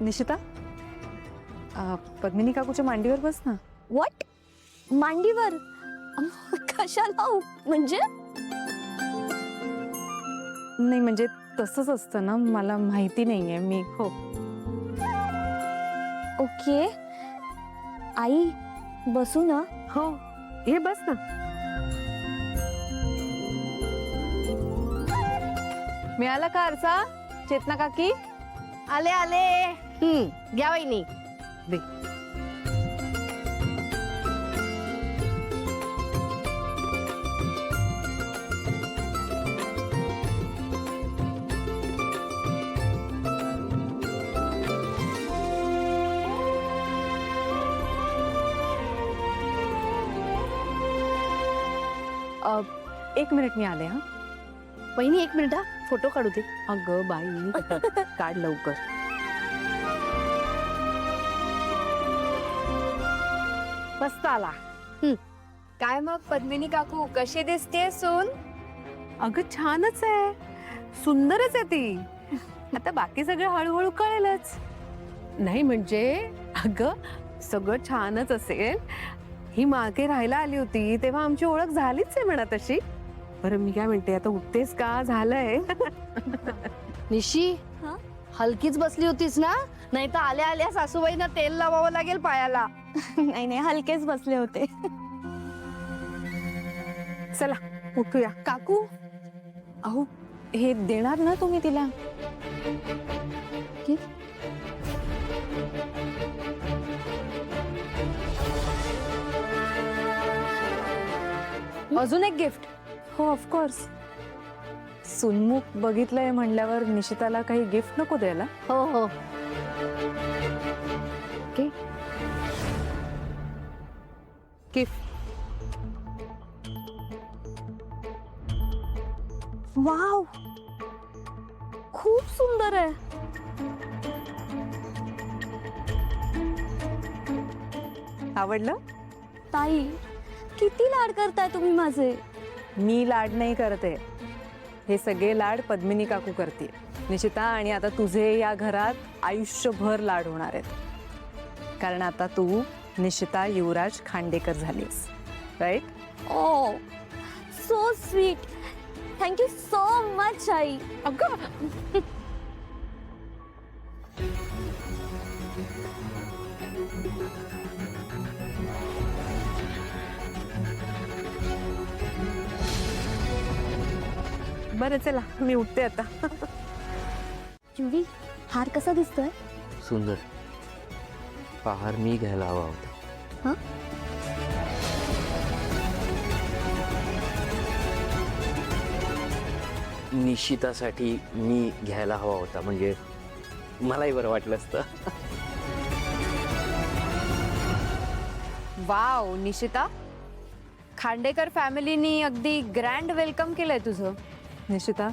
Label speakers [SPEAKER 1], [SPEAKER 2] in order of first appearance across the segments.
[SPEAKER 1] निशिता, पद्मिनी काकूच्या मांडीवर बस ना.
[SPEAKER 2] व्हॉट? मांडीवर? कशाला म्हणजे?
[SPEAKER 1] नाही म्हणजे तसंच असतं ना, मला माहिती नाहीये. मी हो
[SPEAKER 2] ओके. आई बसू ना?
[SPEAKER 1] हो हे बस ना. मिळाला का आरसा? चेतना काकी
[SPEAKER 3] आले आले. घ्या वहिनी.
[SPEAKER 1] दे. एक मिनिट मी आले. हा
[SPEAKER 3] वहिनी 1 मिनिट हा, फोटो काढू दे.
[SPEAKER 1] अगं बाई काढ लवकर.
[SPEAKER 3] मस्त आला.
[SPEAKER 4] काय मग पद्मिनी काकू कशी दिसतेय सून?
[SPEAKER 1] अगं छानच आहे, सुंदरच आहे ती. आता बाकी सगळं हळूहळू कळेलच. नाही म्हणजे अगं सगळं छानच असेल. ही मागे राहायला आली होती तेव्हा आमची ओळख झालीच आहे म्हणा तशी. बरं मी काय म्हणते, आता उठतेस का? झालंय.
[SPEAKER 3] निशी
[SPEAKER 2] हा?
[SPEAKER 3] हलकीच बसली होतीस ना, नाही तर आल्या आल्या सासूबाईंना तेल लावावं लागेल पायाला.
[SPEAKER 2] नाही नाही, हलकेच बसले होते.
[SPEAKER 1] चला उठूया. काकू अहो हे देणार ना तुम्ही तिला? अजून एक गिफ्ट. हो ऑफकोर्स. सुनमुख बघितलंय म्हणल्यावर निशिताला काही गिफ्ट नको द्यायला?
[SPEAKER 3] हो हो.
[SPEAKER 1] Okay gift.
[SPEAKER 2] वाव, खूप सुंदर आहे.
[SPEAKER 1] आवडलं?
[SPEAKER 2] ताई किती लाड करताय तुम्ही माझे.
[SPEAKER 1] मी लाड नाही करते, हे सगळे लाड पद्मिनी काकू करते. निशिता, आणि आता तुझे या घरात आयुष्यभर लाड होणार आहेत, कारण आता तू निशिता युवराज खांडेकर झालीस, right?
[SPEAKER 2] Oh so sweet. Thank you so much आई.
[SPEAKER 1] अगं बरं चला मी उठते आता.
[SPEAKER 2] जुडी, हार कसा दिसतोय?
[SPEAKER 5] सुंदर. पहार मी घ्यायला हवा होता.
[SPEAKER 2] हा?
[SPEAKER 5] निशितासाठी मी घ्यायला हवा होता, म्हणजे मलाही बरं वाटलं असतं.
[SPEAKER 4] वाव निशिता, खांडेकर फॅमिलीनी अगदी ग्रँड वेलकम केलंय तुझं.
[SPEAKER 1] निशिता,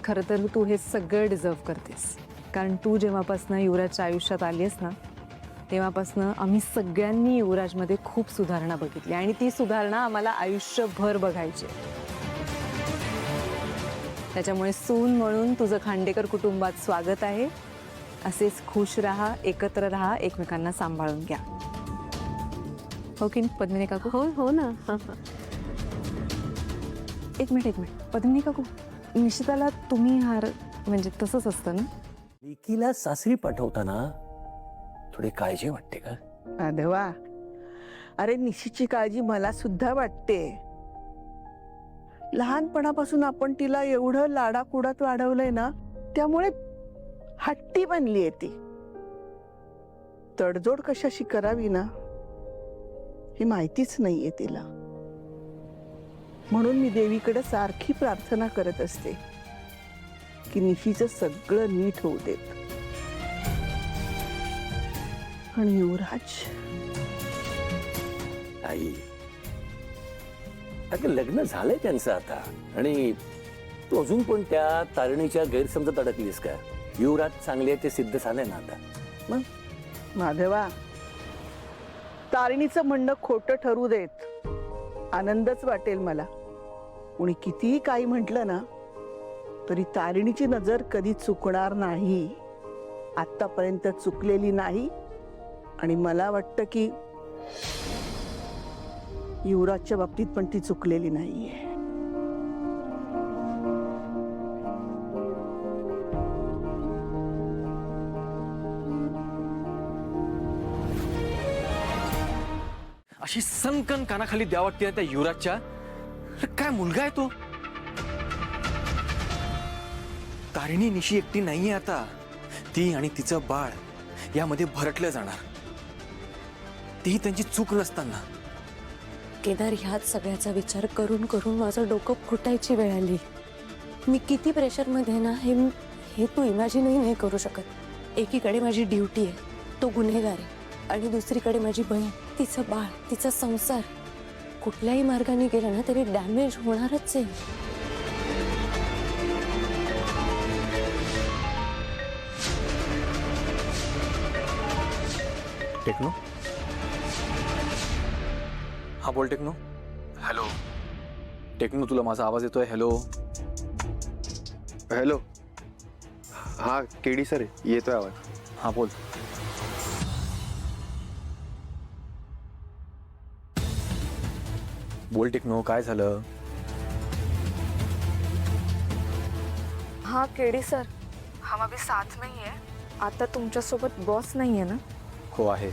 [SPEAKER 1] खरं तर तू हे सगळं डिझर्व करतेस, कारण तू जेव्हापासनं युवराजच्या आयुष्यात आलीस ना, तेव्हापासनं आम्ही सगळ्यांनी युवराजमध्ये खूप सुधारणा बघितली, आणि ती सुधारणा आम्हाला आयुष्यभर बघायची. त्याच्यामुळे सून म्हणून तुझं खांडेकर कुटुंबात स्वागत आहे. असेच खुश राहा, एकत्र राहा, एकमेकांना सांभाळून घ्या. हो की नाही पद्मिनी काकू?
[SPEAKER 3] हो हो ना.
[SPEAKER 1] एक मिनिट पद्मिनी काकू, निशिताला तुम्ही हार, म्हणजे तसंच असतं ना?
[SPEAKER 6] लेकीला सासरी पाठवताना थोडी काळजी वाटते का?
[SPEAKER 7] माधवा, अरे निशीची काळजी मला सुद्धा वाटते. लहानपणापासून आपण तिला एवढं लाडाकुडात वाढवलंय ना, त्यामुळे हट्टी बनली ती. तडजोड कशाशी करावी ना ही माहितीच नाहीये तिला. म्हणून मी देवीकडे सारखी प्रार्थना करत असते की निशीचं सगळं नीट होऊ देत. आणि युवराज,
[SPEAKER 6] आई, अगं लग्न झालंय त्यांचं आता, आणि तू अजून पण त्या तारिणीच्या गैरसमजात अडकलीस का? युवराज चांगले आहे ते सिद्ध झालंय ना आता.
[SPEAKER 7] मग माधवा, तारिणीचं म्हणणं खोटं ठरू देत, आनंदच वाटेल मला. कुणी कितीही काही म्हटलं ना तरी तारिणीची नजर कधी चुकणार नाही. आतापर्यंत चुकलेली नाही आणि मला वाटतं की युवराजच्या बाबतीत पण ती चुकलेली नाहीये.
[SPEAKER 8] अशी सनकन कानाखाली द्या वाटते ना त्या युवराजच्या. अरे काय मुलगा आहे तो. तारिणी निशी एकटी नाहीये आता. ती आणि तिचं बाळ यामध्ये भरटलं जाणार. ती त्यांची चूक नसताना.
[SPEAKER 2] केदार, ह्याच सगळ्याचा विचार करून करून माझं डोकं फुटायची वेळ आली. मी किती प्रेशरमध्ये ना हे तू इमॅजिनही नाही करू शकत. एकीकडे माझी ड्युटी आहे, तो गुन्हेगार आहे, आणि दुसरीकडे माझी बहीण, तिचं बाळ, तिचा संसार. कुठल्याही मार्गाने गेलं ना तरी डॅमेज होणारच आहे.
[SPEAKER 8] टेक्नो. हा बोल टेक्नो. हॅलो टेक्नो, तुला माझा आवाज येतोय? Hello
[SPEAKER 9] hello. हा केडी सर येतोय आवाज.
[SPEAKER 8] हा बोल. बोल टेक्नो, काय झालं?
[SPEAKER 10] हाँ केडी सर, हम अभी साथ में ही है. आता तुमच्यासोबत बॉस नाही आहे ना?
[SPEAKER 8] हो आहे.